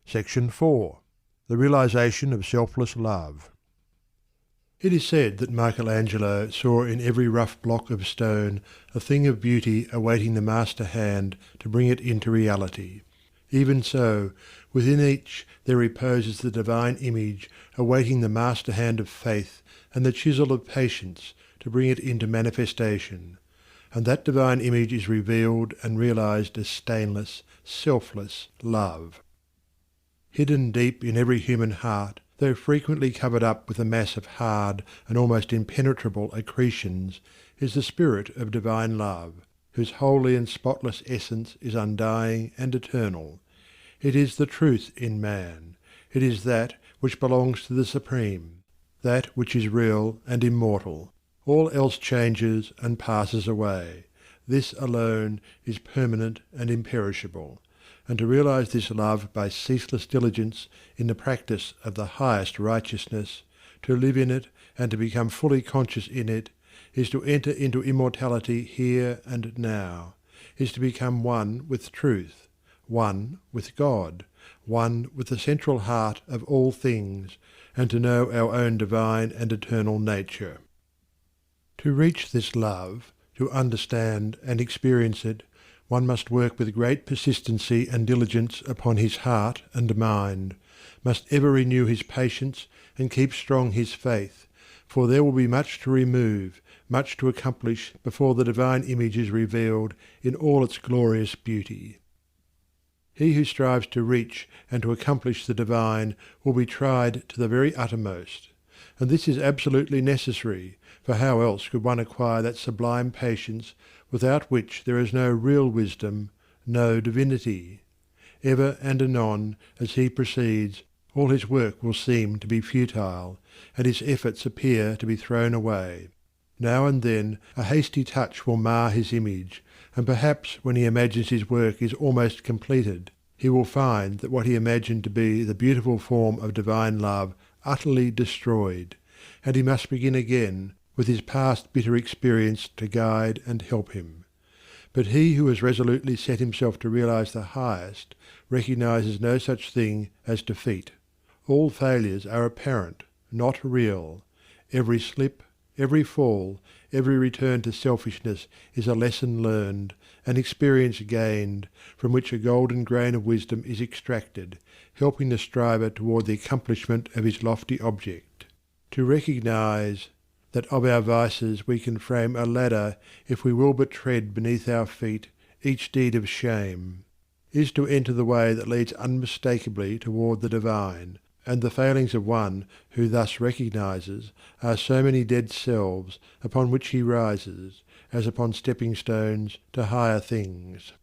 Section 4. The Realization of Selfless Love. It is said that Michelangelo saw in every rough block of stone a thing of beauty awaiting the master hand to bring it into reality. Even so, within each there reposes the divine image awaiting the master hand of faith and the chisel of patience to bring it into manifestation. And that divine image is revealed and realized as stainless, selfless love. Hidden deep in every human heart, though frequently covered up with a mass of hard and almost impenetrable accretions, is the spirit of divine love, whose holy and spotless essence is undying and eternal. It is the truth in man. It is that which belongs to the Supreme, that which is real and immortal. All else changes and passes away. This alone is permanent and imperishable. And to realize this love by ceaseless diligence in the practice of the highest righteousness, to live in it and to become fully conscious in it, is to enter into immortality here and now, is to become one with truth, one with God, one with the central heart of all things, and to know our own divine and eternal nature. To reach this love, to understand and experience it, one must work with great persistency and diligence upon his heart and mind, must ever renew his patience and keep strong his faith, for there will be much to remove, much to accomplish before the divine image is revealed in all its glorious beauty. He who strives to reach and to accomplish the divine will be tried to the very uttermost. And this is absolutely necessary, for how else could one acquire that sublime patience without which there is no real wisdom, no divinity? Ever and anon, as he proceeds, all his work will seem to be futile, and his efforts appear to be thrown away. Now and then a hasty touch will mar his image, and perhaps when he imagines his work is almost completed, he will find that what he imagined to be the beautiful form of divine love utterly destroyed, and he must begin again with his past bitter experience to guide and help him. But he who has resolutely set himself to realize the highest recognizes no such thing as defeat. All failures are apparent, not real. Every slip, every fall, every return to selfishness is a lesson learned, an experience gained, from which a golden grain of wisdom is extracted, helping the striver toward the accomplishment of his lofty object. To recognize that of our vices we can frame a ladder if we will but tread beneath our feet each deed of shame, is to enter the way that leads unmistakably toward the divine, and the failings of one who thus recognizes are so many dead selves upon which he rises, as upon stepping stones to higher things.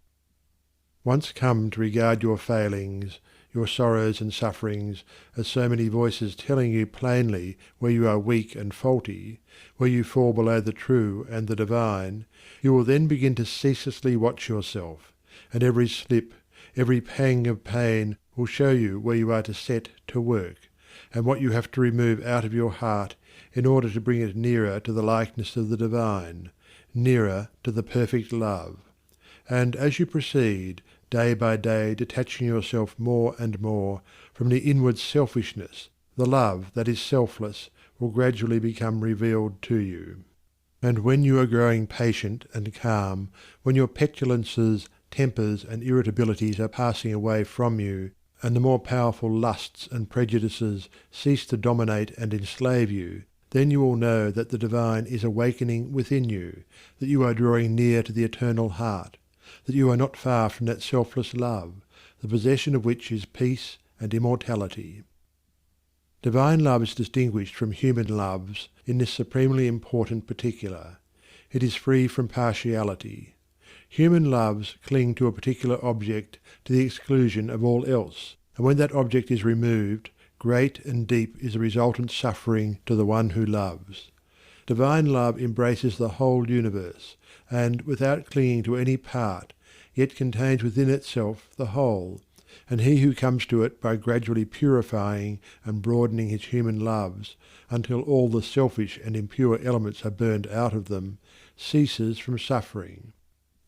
Once come to regard your failings, your sorrows and sufferings, as so many voices telling you plainly where you are weak and faulty, where you fall below the true and the divine, you will then begin to ceaselessly watch yourself, and every slip, every pang of pain will show you where you are to set to work, and what you have to remove out of your heart in order to bring it nearer to the likeness of the divine, nearer to the perfect love. And as you proceed, day by day detaching yourself more and more from the inward selfishness, the love that is selfless will gradually become revealed to you. And when you are growing patient and calm, when your petulances, tempers, and irritabilities are passing away from you, and the more powerful lusts and prejudices cease to dominate and enslave you, then you will know that the divine is awakening within you, that you are drawing near to the eternal heart, that you are not far from that selfless love, the possession of which is peace and immortality. Divine love is distinguished from human loves in this supremely important particular. It is free from partiality. Human loves cling to a particular object to the exclusion of all else, and when that object is removed, great and deep is the resultant suffering to the one who loves. Divine love embraces the whole universe, and, without clinging to any part, yet contains within itself the whole, and he who comes to it by gradually purifying and broadening his human loves until all the selfish and impure elements are burned out of them, ceases from suffering.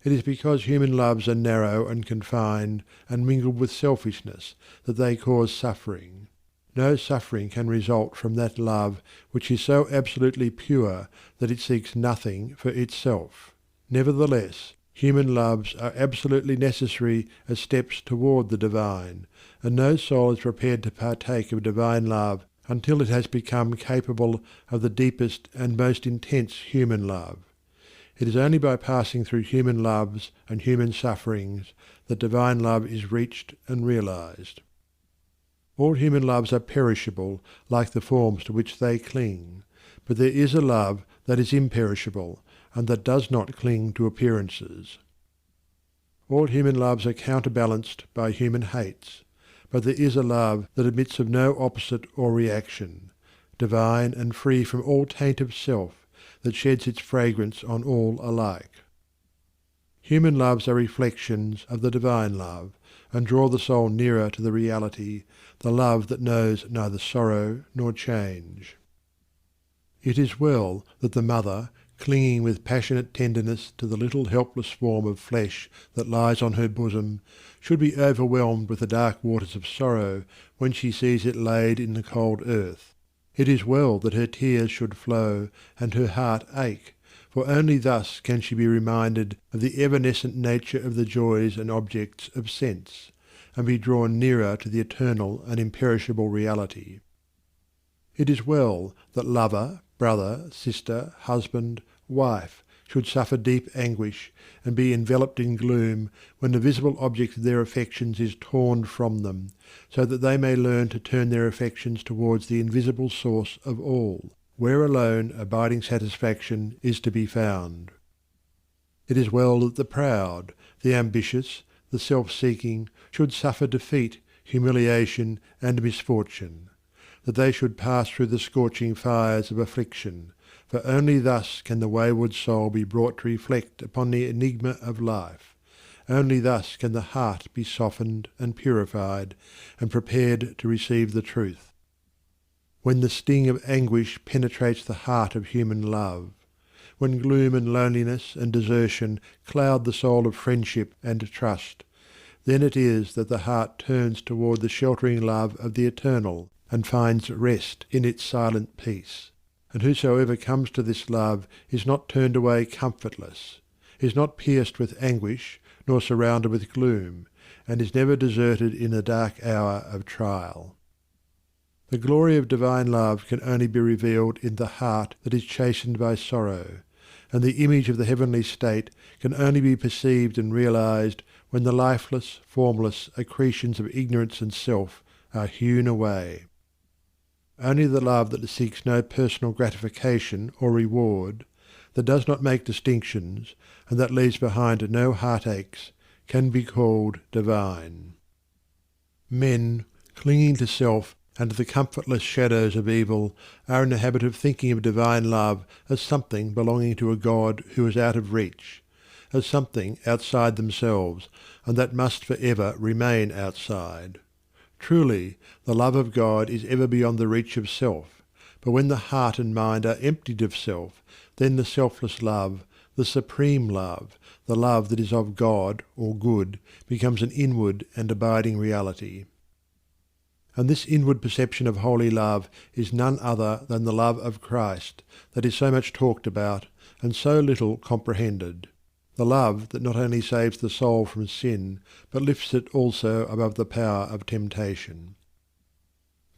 It is because human loves are narrow and confined and mingled with selfishness that they cause suffering. No suffering can result from that love which is so absolutely pure that it seeks nothing for itself. Nevertheless, human loves are absolutely necessary as steps toward the divine, and no soul is prepared to partake of divine love until it has become capable of the deepest and most intense human love. It is only by passing through human loves and human sufferings that divine love is reached and realized. All human loves are perishable, like the forms to which they cling, but there is a love that is imperishable, and that does not cling to appearances. All human loves are counterbalanced by human hates, but there is a love that admits of no opposite or reaction, divine and free from all taint of self, that sheds its fragrance on all alike. Human loves are reflections of the divine love, and draw the soul nearer to the reality, the love that knows neither sorrow nor change. It is well that the mother, clinging with passionate tenderness to the little helpless form of flesh that lies on her bosom, should be overwhelmed with the dark waters of sorrow when she sees it laid in the cold earth. It is well that her tears should flow and her heart ache, for only thus can she be reminded of the evanescent nature of the joys and objects of sense, and be drawn nearer to the eternal and imperishable reality. It is well that lover, brother, sister, husband, wife should suffer deep anguish and be enveloped in gloom when the visible object of their affections is torn from them, so that they may learn to turn their affections towards the invisible source of all, where alone abiding satisfaction is to be found. It is well that the proud, the ambitious, the self-seeking should suffer defeat, humiliation, and misfortune, that they should pass through the scorching fires of affliction, for only thus can the wayward soul be brought to reflect upon the enigma of life, only thus can the heart be softened and purified, and prepared to receive the truth. When the sting of anguish penetrates the heart of human love, when gloom and loneliness and desertion cloud the soul of friendship and trust, then it is that the heart turns toward the sheltering love of the eternal, and finds rest in its silent peace. And whosoever comes to this love is not turned away comfortless, is not pierced with anguish, nor surrounded with gloom, and is never deserted in the dark hour of trial. The glory of divine love can only be revealed in the heart that is chastened by sorrow, and the image of the heavenly state can only be perceived and realized when the lifeless, formless accretions of ignorance and self are hewn away. Only the love that seeks no personal gratification or reward, that does not make distinctions, and that leaves behind no heartaches, can be called divine. Men, clinging to self and to the comfortless shadows of evil, are in the habit of thinking of divine love as something belonging to a God who is out of reach, as something outside themselves, and that must for ever remain outside. Truly, the love of God is ever beyond the reach of self, but when the heart and mind are emptied of self, then the selfless love, the supreme love, the love that is of God or good, becomes an inward and abiding reality. And this inward perception of holy love is none other than the love of Christ that is so much talked about and so little comprehended. The love that not only saves the soul from sin, but lifts it also above the power of temptation.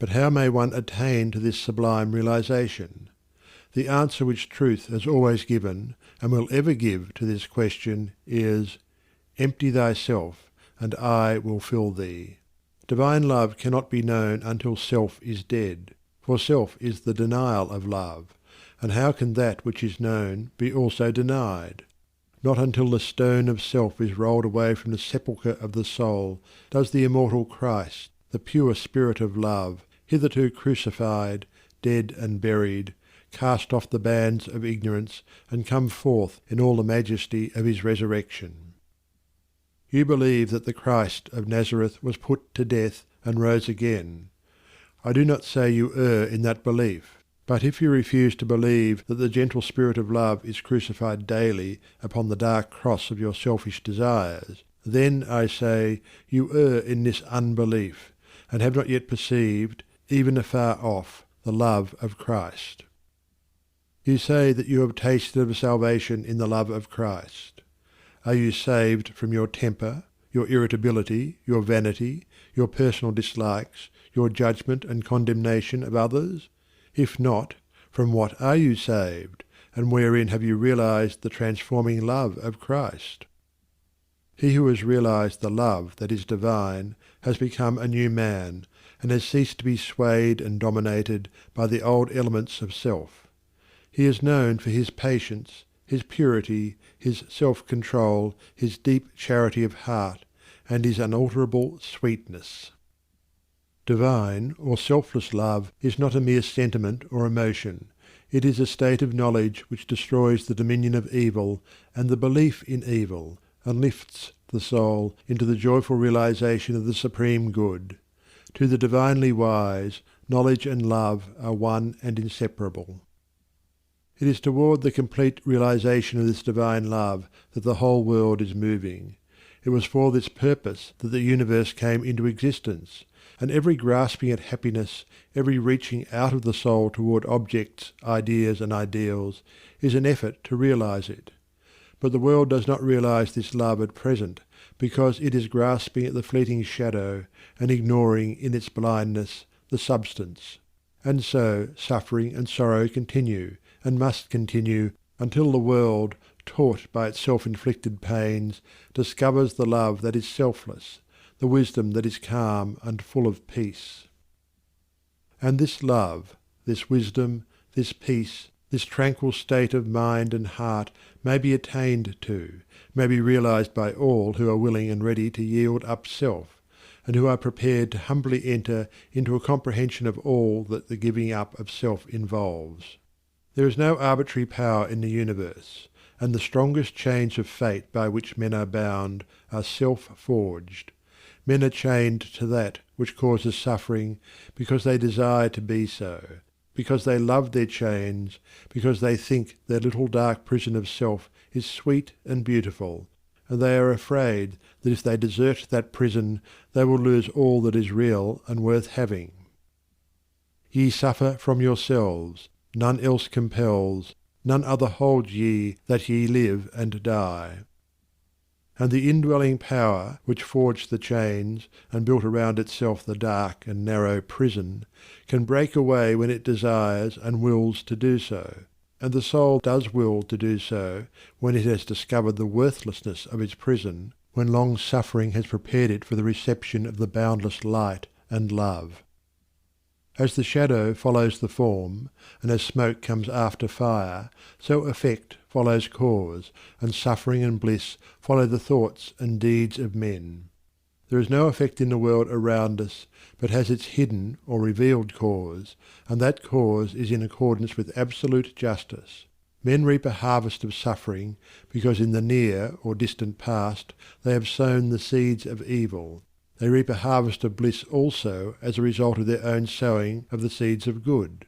But how may one attain to this sublime realization? The answer which truth has always given, and will ever give to this question is, "Empty thyself, and I will fill thee." Divine love cannot be known until self is dead, for self is the denial of love, and how can that which is known be also denied? Not until the stone of self is rolled away from the sepulchre of the soul does the immortal Christ, the pure Spirit of love, hitherto crucified, dead and buried, cast off the bands of ignorance and come forth in all the majesty of his resurrection. You believe that the Christ of Nazareth was put to death and rose again. I do not say you err in that belief. But if you refuse to believe that the gentle spirit of love is crucified daily upon the dark cross of your selfish desires, then, I say, you err in this unbelief, and have not yet perceived, even afar off, the love of Christ. You say that you have tasted of salvation in the love of Christ. Are you saved from your temper, your irritability, your vanity, your personal dislikes, your judgment and condemnation of others? If not, from what are you saved, and wherein have you realized the transforming love of Christ? He who has realized the love that is divine has become a new man, and has ceased to be swayed and dominated by the old elements of self. He is known for his patience, his purity, his self-control, his deep charity of heart, and his unalterable sweetness. Divine or selfless love is not a mere sentiment or emotion. It is a state of knowledge which destroys the dominion of evil and the belief in evil, and lifts the soul into the joyful realization of the supreme good. To the divinely wise, knowledge and love are one and inseparable. It is toward the complete realization of this divine love that the whole world is moving. It was for this purpose that the universe came into existence, and every grasping at happiness, every reaching out of the soul toward objects, ideas, and ideals, is an effort to realize it. But the world does not realize this love at present, because it is grasping at the fleeting shadow, and ignoring in its blindness the substance. And so suffering and sorrow continue, and must continue, until the world, taught by its self-inflicted pains, discovers the love that is selfless, the wisdom that is calm and full of peace. And this love, this wisdom, this peace, this tranquil state of mind and heart may be attained to, may be realized by all who are willing and ready to yield up self, and who are prepared to humbly enter into a comprehension of all that the giving up of self involves. There is no arbitrary power in the universe, and the strongest chains of fate by which men are bound are self-forged. Men are chained to that which causes suffering because they desire to be so, because they love their chains, because they think their little dark prison of self is sweet and beautiful, and they are afraid that if they desert that prison they will lose all that is real and worth having. Ye suffer from yourselves, none else compels, none other holds ye that ye live and die. And the indwelling power which forged the chains and built around itself the dark and narrow prison can break away when it desires and wills to do so, and the soul does will to do so when it has discovered the worthlessness of its prison, when long suffering has prepared it for the reception of the boundless light and love. As the shadow follows the form, and as smoke comes after fire, so effect follows cause, and suffering and bliss follow the thoughts and deeds of men. There is no effect in the world around us, but has its hidden or revealed cause, and that cause is in accordance with absolute justice. Men reap a harvest of suffering because in the near or distant past they have sown the seeds of evil. They reap a harvest of bliss also as a result of their own sowing of the seeds of good.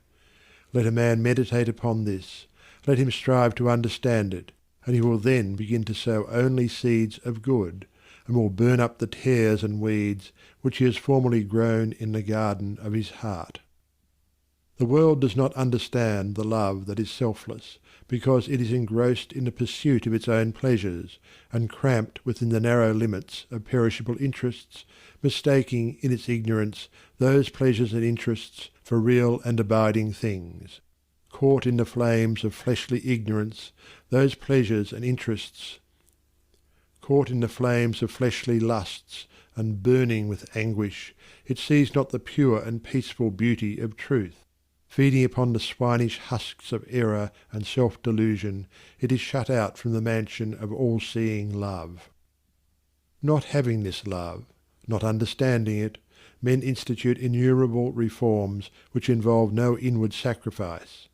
Let a man meditate upon this, let him strive to understand it, and he will then begin to sow only seeds of good, and will burn up the tares and weeds which he has formerly grown in the garden of his heart. The world does not understand the love that is selfless, because it is engrossed in the pursuit of its own pleasures, and cramped within the narrow limits of perishable interests, mistaking in its ignorance those pleasures and interests for real and abiding things. Caught in the flames of fleshly ignorance, those pleasures and interests, caught in the flames of fleshly lusts, and burning with anguish, it sees not the pure and peaceful beauty of truth. Feeding upon the swinish husks of error and self-delusion, it is shut out from the mansion of all-seeing love. Not having this love, not understanding it, men institute innumerable reforms which involve no inward sacrifice,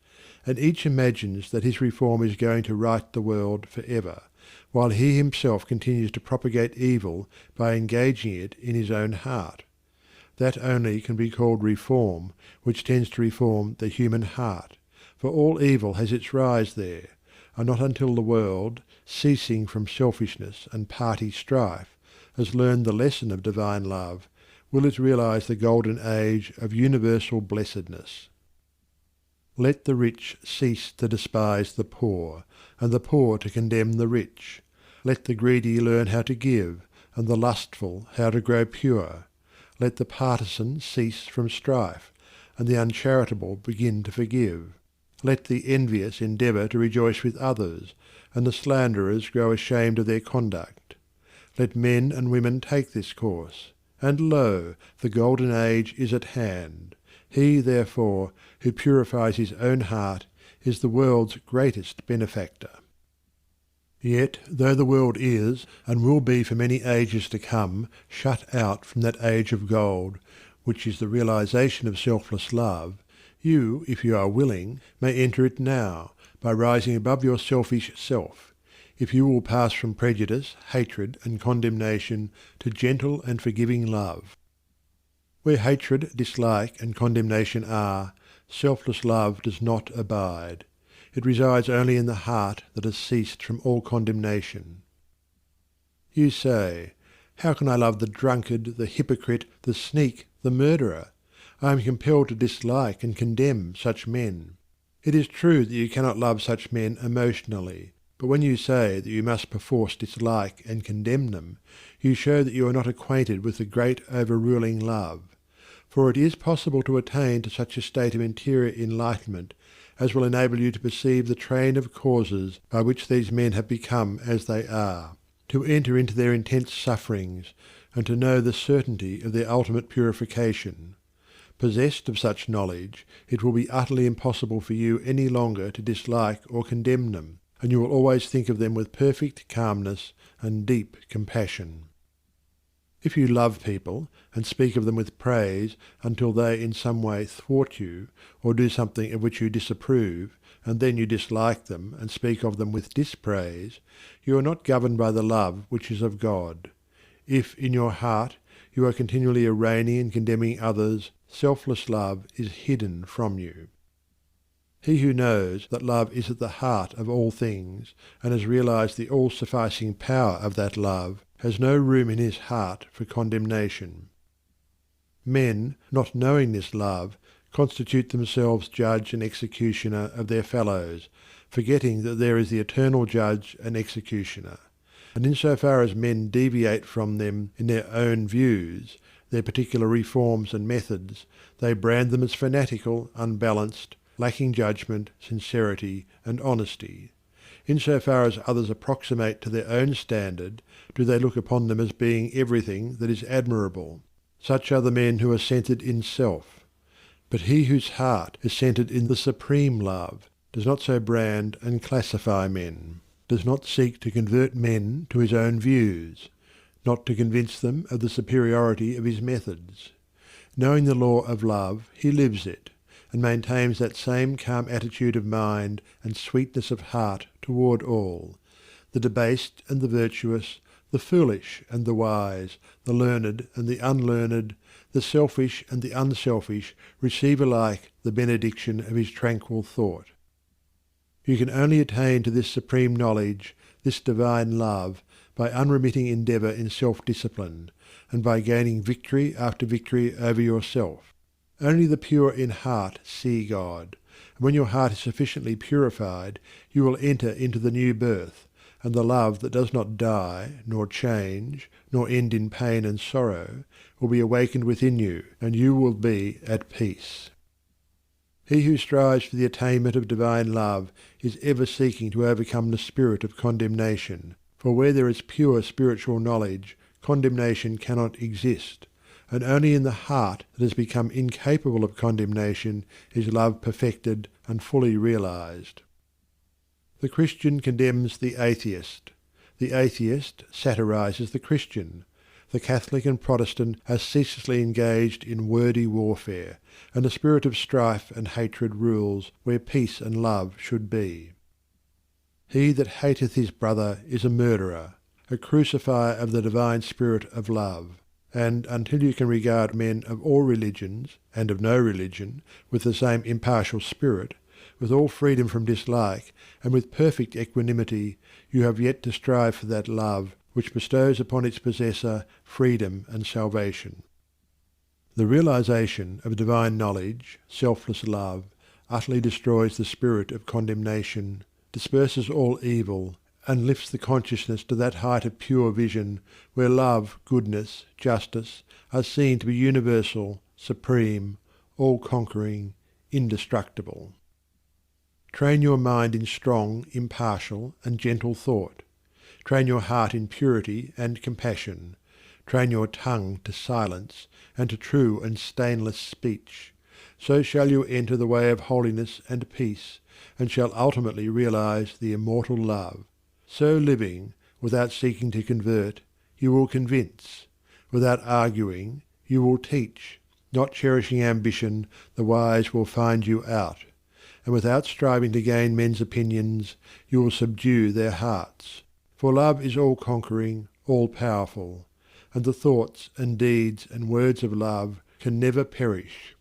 and each imagines that his reform is going to right the world for ever, while he himself continues to propagate evil by engaging it in his own heart. That only can be called reform which tends to reform the human heart, for all evil has its rise there, and not until the world, ceasing from selfishness and party strife, has learned the lesson of divine love, will it realize the golden age of universal blessedness. Let the rich cease to despise the poor, and the poor to condemn the rich. Let the greedy learn how to give, and the lustful how to grow pure. Let the partisan cease from strife, and the uncharitable begin to forgive. Let the envious endeavour to rejoice with others, and the slanderers grow ashamed of their conduct. Let men and women take this course, and lo, the golden age is at hand. He, therefore, who purifies his own heart is the world's greatest benefactor. Yet, though the world is, and will be for many ages to come, shut out from that age of gold, which is the realization of selfless love, you, if you are willing, may enter it now, by rising above your selfish self, if you will pass from prejudice, hatred, and condemnation to gentle and forgiving love. Where hatred, dislike, and condemnation are, selfless love does not abide. It resides only in the heart that has ceased from all condemnation. You say, "How can I love the drunkard, the hypocrite, the sneak, the murderer? I am compelled to dislike and condemn such men." It is true that you cannot love such men emotionally, but when you say that you must perforce dislike and condemn them, you show that you are not acquainted with the great overruling love. For it is possible to attain to such a state of interior enlightenment as will enable you to perceive the train of causes by which these men have become as they are, to enter into their intense sufferings, and to know the certainty of their ultimate purification. Possessed of such knowledge, it will be utterly impossible for you any longer to dislike or condemn them, and you will always think of them with perfect calmness and deep compassion. If you love people, and speak of them with praise until they in some way thwart you, or do something of which you disapprove, and then you dislike them and speak of them with dispraise, you are not governed by the love which is of God. If in your heart you are continually arraigning and condemning others, selfless love is hidden from you. He who knows that love is at the heart of all things, and has realized the all-sufficing power of that love, has no room in his heart for condemnation. Men, not knowing this love, constitute themselves judge and executioner of their fellows, forgetting that there is the eternal judge and executioner. And in so far as men deviate from them in their own views, their particular reforms and methods, they brand them as fanatical, unbalanced, lacking judgment, sincerity, and honesty. In so far as others approximate to their own standard, do they look upon them as being everything that is admirable. Such are the men who are centred in self. But he whose heart is centred in the supreme love does not so brand and classify men, does not seek to convert men to his own views, not to convince them of the superiority of his methods. Knowing the law of love, he lives it, and maintains that same calm attitude of mind and sweetness of heart toward all. The debased and the virtuous, the foolish and the wise, the learned and the unlearned, the selfish and the unselfish receive alike the benediction of his tranquil thought. You can only attain to this supreme knowledge, this divine love, by unremitting endeavour in self-discipline, and by gaining victory after victory over yourself. Only the pure in heart see God, and when your heart is sufficiently purified, you will enter into the new birth, and the love that does not die, nor change, nor end in pain and sorrow, will be awakened within you, and you will be at peace. He who strives for the attainment of divine love is ever seeking to overcome the spirit of condemnation, for where there is pure spiritual knowledge, condemnation cannot exist, and only in the heart that has become incapable of condemnation is love perfected and fully realized. The Christian condemns the atheist. The atheist satirizes the Christian. The Catholic and Protestant are ceaselessly engaged in wordy warfare, and the spirit of strife and hatred rules where peace and love should be. He that hateth his brother is a murderer, a crucifier of the divine spirit of love. and until you can regard men of all religions and of no religion with the same impartial spirit, with all freedom from dislike, and with perfect equanimity, you have yet to strive for that love which bestows upon its possessor freedom and salvation. The realization of divine knowledge, selfless love, utterly destroys the spirit of condemnation, disperses all evil, and lifts the consciousness to that height of pure vision where love, goodness, justice are seen to be universal, supreme, all-conquering, indestructible. Train your mind in strong, impartial, and gentle thought. Train your heart in purity and compassion. Train your tongue to silence and to true and stainless speech. So shall you enter the way of holiness and peace, and shall ultimately realize the immortal love. So living, without seeking to convert, you will convince. Without arguing, you will teach. Not cherishing ambition, the wise will find you out. And without striving to gain men's opinions, you will subdue their hearts. For love is all-conquering, all-powerful, and the thoughts and deeds and words of love can never perish.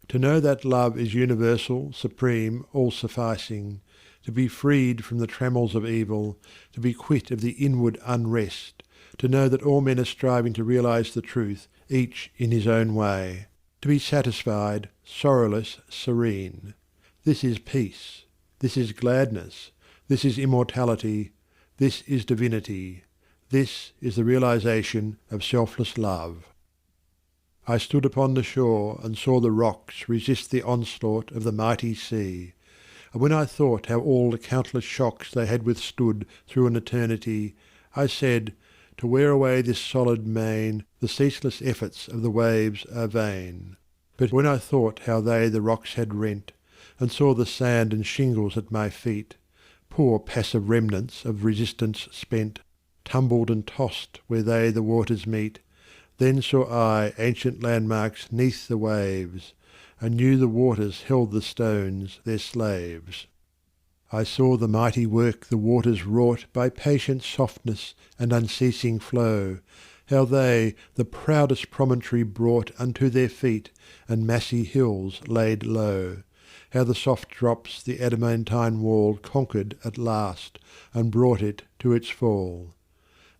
To know that love is universal, supreme, all-sufficing, to be freed from the trammels of evil, to be quit of the inward unrest, to know that all men are striving to realize the truth, each in his own way, to be satisfied, sorrowless, serene. This is peace. This is gladness. This is immortality. This is divinity. This is the realization of selfless love. I stood upon the shore and saw the rocks resist the onslaught of the mighty sea. And when I thought how all the countless shocks they had withstood through an eternity, I said, to wear away this solid main, the ceaseless efforts of the waves are vain. But when I thought how they the rocks had rent, and saw the sand and shingles at my feet, poor passive remnants of resistance spent, tumbled and tossed where they the waters meet, then saw I ancient landmarks 'neath the waves, and knew the waters held the stones their slaves. I saw the mighty work the waters wrought by patient softness and unceasing flow, how they the proudest promontory brought unto their feet, and massy hills laid low, how the soft drops the adamantine wall conquered at last, and brought it to its fall.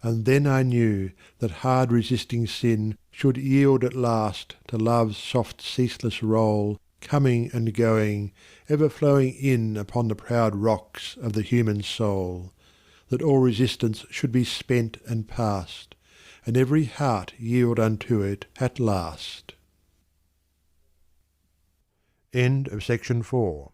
And then I knew that hard resisting sin should yield at last to love's soft ceaseless roll, coming and going, ever flowing in upon the proud rocks of the human soul, that all resistance should be spent and past, and every heart yield unto it at last. End of section 4.